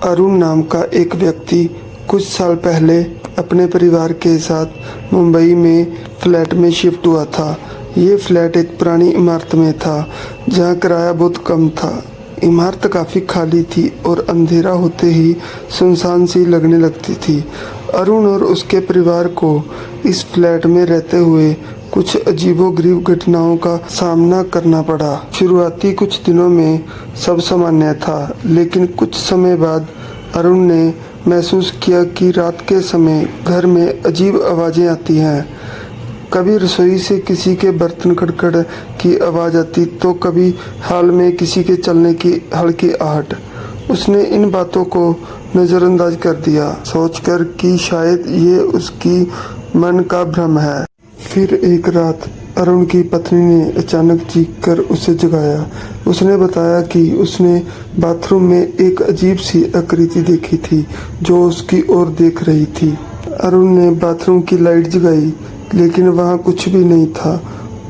अरुण नाम का एक व्यक्ति कुछ साल पहले अपने परिवार के साथ मुंबई में फ्लैट में शिफ्ट हुआ था। ये फ्लैट एक पुरानी इमारत में था जहाँ किराया बहुत कम था। इमारत काफ़ी खाली थी और अंधेरा होते ही सुनसान सी लगने लगती थी। अरुण और उसके परिवार को इस फ्लैट में रहते हुए कुछ अजीबोगरीब घटनाओं का सामना करना पड़ा। शुरुआती कुछ दिनों में सब सामान्य था, लेकिन कुछ समय बाद अरुण ने महसूस किया कि रात के समय घर में अजीब आवाज़ें आती हैं। कभी रसोई से किसी के बर्तन खड़खड़ की आवाज़ आती तो कभी हाल में किसी के चलने की हल्की आहट। उसने इन बातों को नज़रअंदाज कर दिया, सोचकर कि शायद ये उसकी मन का भ्रम है। फिर एक रात अरुण की पत्नी ने अचानक चीखकर उसे जगाया। उसने बताया कि उसने बाथरूम में एक अजीब सी आकृति देखी थी जो उसकी ओर देख रही थी। अरुण ने बाथरूम की लाइट जगाई, लेकिन वहाँ कुछ भी नहीं था।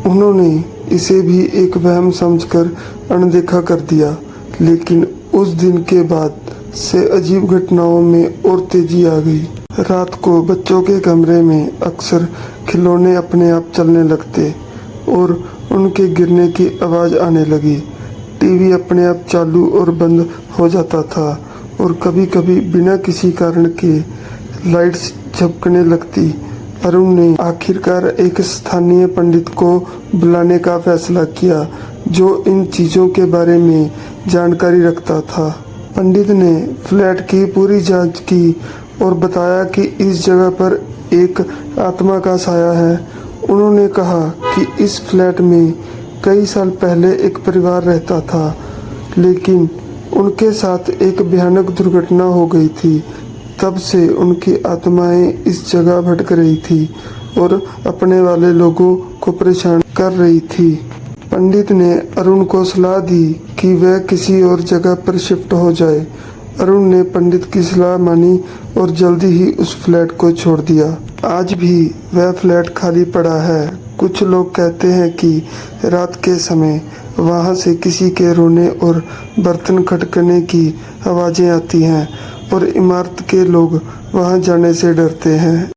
उन्होंने इसे भी एक वहम समझकर अनदेखा कर दिया, लेकिन उस दिन के बाद से अजीब घटनाओं में और तेजी आ गई। रात को बच्चों के कमरे में अक्सर खिलौने अपने आप चलने लगते और उनके गिरने की आवाज़ आने लगी। टीवी अपने आप चालू और बंद हो जाता था और कभी कभी बिना किसी कारण के लाइट्स झपकने लगती। अरुण ने आखिरकार एक स्थानीय पंडित को बुलाने का फैसला किया जो इन चीज़ों के बारे में जानकारी रखता था। पंडित ने फ्लैट की पूरी जांच की और बताया कि इस जगह पर एक आत्मा का साया है। उन्होंने कहा कि इस फ्लैट में कई साल पहले एक परिवार रहता था, लेकिन उनके साथ एक भयानक दुर्घटना हो गई थी। तब से उनकी आत्माएं इस जगह भटक रही थी और अपने वाले लोगों को परेशान कर रही थी। पंडित ने अरुण को सलाह दी कि वह किसी और जगह पर शिफ्ट हो जाए। अरुण ने पंडित की सलाह मानी और जल्दी ही उस फ्लैट को छोड़ दिया। आज भी वह फ्लैट खाली पड़ा है। कुछ लोग कहते हैं कि रात के समय वहां से किसी के रोने और बर्तन खटकने की आवाज़ें आती हैं और इमारत के लोग वहां जाने से डरते हैं।